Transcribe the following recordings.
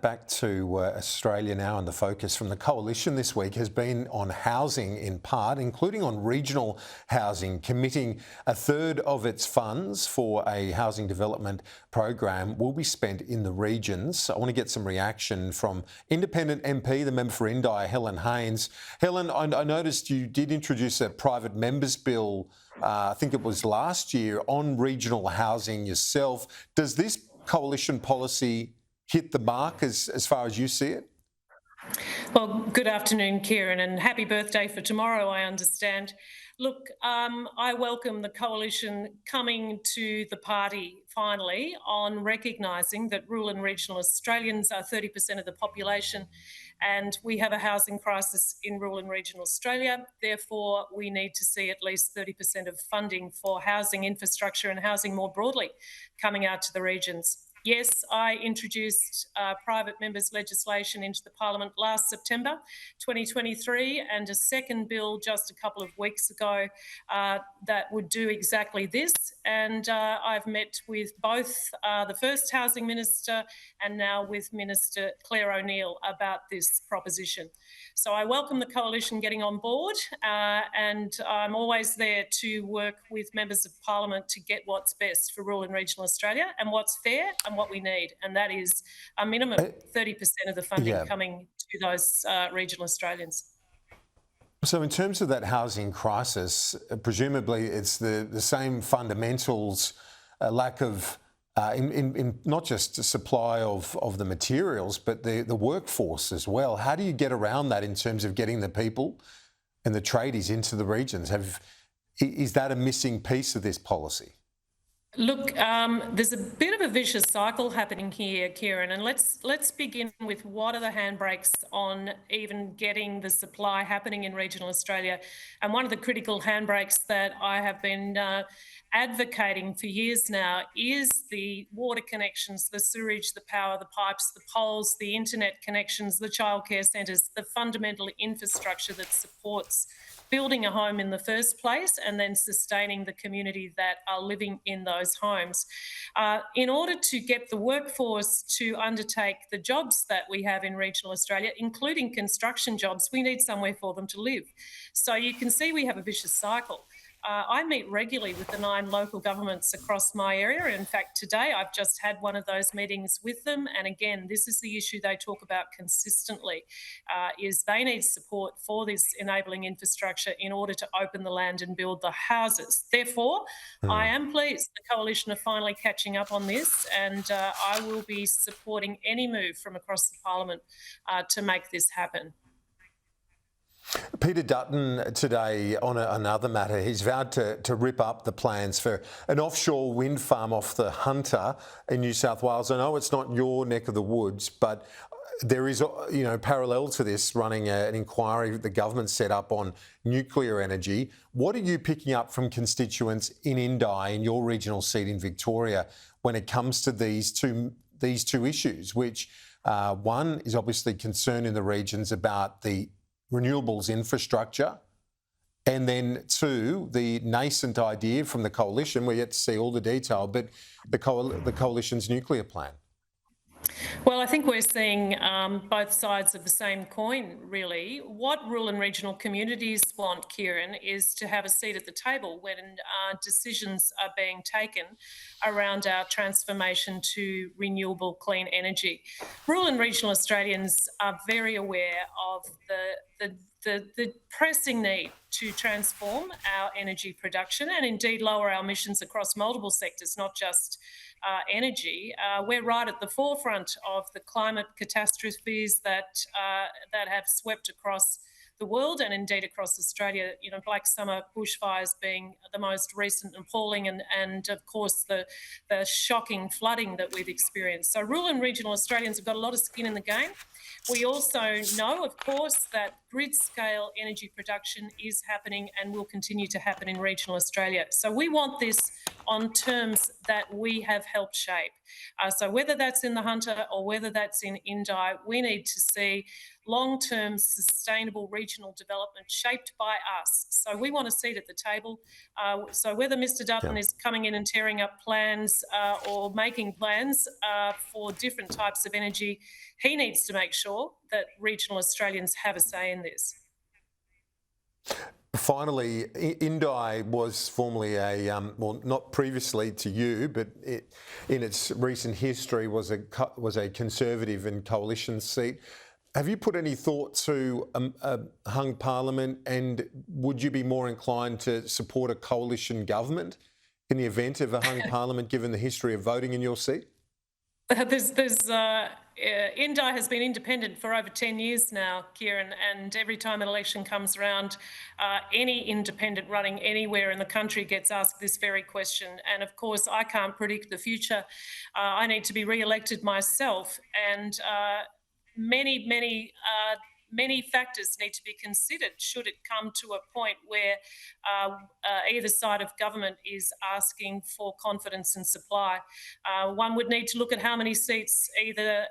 Back to Australia now, and the focus from the coalition this week has been on housing in part, including on regional housing, committing a third of its funds for a housing development program will be spent in the regions. I want to get some reaction from Independent MP, the member for Indi, Helen Haines. Helen, I noticed you did introduce a private members bill, I think it was last year, on regional housing yourself. Does this coalition policy hit the mark as far as you see it? Well, good afternoon, Kieran, and happy birthday for tomorrow, I understand. Look, I welcome the coalition coming to the party finally on recognising that rural and regional Australians are 30% of the population, and we have a housing crisis in rural and regional Australia. Therefore, we need to see at least 30% of funding for housing infrastructure and housing more broadly coming out to the regions. Yes, I introduced private members' legislation into the Parliament last September 2023, and a second bill just a couple of weeks ago that would do exactly this. And I've met with both the first Housing Minister and now with Minister Claire O'Neill about this proposition. So I welcome the coalition getting on board, and I'm always there to work with members of Parliament to get what's best for rural and regional Australia and what's fair and what we need, and that is a minimum 30% of the funding coming to those regional Australians. So in terms of that housing crisis, presumably it's the same fundamentals, lack of in not just the supply of the materials, but the workforce as well. How do you get around that in terms of getting the people and the tradies into the regions? Is that a missing piece of this policy? Look, there's a bit of a vicious cycle happening here, Kieran, and let's begin with what are the handbrakes on even getting the supply happening in regional Australia. And one of the critical handbrakes that I have been advocating for years now is the water connections, the sewage, the power, the pipes, the poles, the internet connections, the childcare centres, the fundamental infrastructure that supports building a home in the first place and then sustaining the community that are living in those homes. In order to get the workforce to undertake the jobs that we have in regional Australia, including construction jobs, we need somewhere for them to live. So you can see we have a vicious cycle. I meet regularly with the 9 local governments across my area. In fact, today I've just had one of those meetings with them. And again, this is the issue they talk about consistently, is they need support for this enabling infrastructure in order to open the land and build the houses. Therefore, I am pleased the coalition are finally catching up on this, and I will be supporting any move from across the Parliament to make this happen. Peter Dutton today on another matter, he's vowed to rip up the plans for an offshore wind farm off the Hunter in New South Wales. I know it's not your neck of the woods, but there is, parallel to this, running an inquiry the government set up on nuclear energy. What are you picking up from constituents in Indi, in your regional seat in Victoria, when it comes to these two issues, which one is obviously concern in the regions about the renewables infrastructure, and then 2, the nascent idea from the coalition, we're yet to see all the detail, but the coalition's nuclear plan? Well, I think we're seeing both sides of the same coin, really. What rural and regional communities want, Kieran, is to have a seat at the table when decisions are being taken around our transformation to renewable clean energy. Rural and regional Australians are very aware of the pressing need to transform our energy production and indeed lower our emissions across multiple sectors, not just energy. We're right at the forefront of the climate catastrophes that have swept across the world and indeed across Australia, Black Summer bushfires being the most recent and appalling, and of course the shocking flooding that we've experienced. So rural and regional Australians have got a lot of skin in the game. We also know, of course, that grid-scale energy production is happening and will continue to happen in regional Australia. So we want this on terms that we have helped shape. So whether that's in the Hunter or whether that's in Indi, we need to see long-term sustainable regional development shaped by us. So we want a seat at the table. So whether Mr Dutton is coming in and tearing up plans or making plans for different types of energy, he needs to make sure that regional Australians have a say in this. Finally, Indi was formerly a, well, not previously to you, but in its recent history was a Conservative and coalition seat. Have you put any thought to a hung parliament, and would you be more inclined to support a coalition government in the event of a hung parliament, given the history of voting in your seat? Indi has been independent for over 10 years now, Kieran, and every time an election comes around, any independent running anywhere in the country gets asked this very question. And of course, I can't predict the future. I need to be re-elected myself, and many factors need to be considered should it come to a point where either side of government is asking for confidence and supply. One would need to look at how many seats either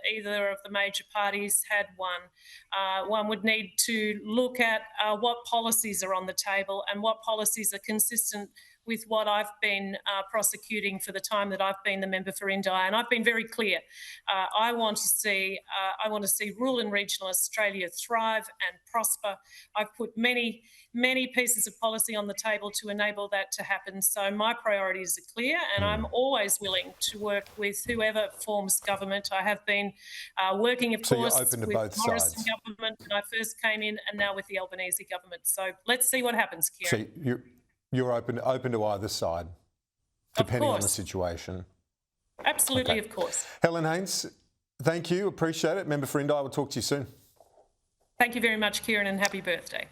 of the major parties had won. One would need to look at what policies are on the table and what policies are consistent with what I've been prosecuting for the time that I've been the member for Indi, and I've been very clear. I want to see rural and regional Australia thrive and prosper. I've put many pieces of policy on the table to enable that to happen. So my priorities are clear, and I'm always willing to work with whoever forms government. I have been working, of course, open to with both Morrison sides. government when I first came in, and now with the Albanese government. So let's see what happens, Kieran. So you're open to either side, depending on the situation. Absolutely, of course. Helen Haines, thank you. Appreciate it. Member for Indi, we'll talk to you soon. Thank you very much, Kieran, and happy birthday.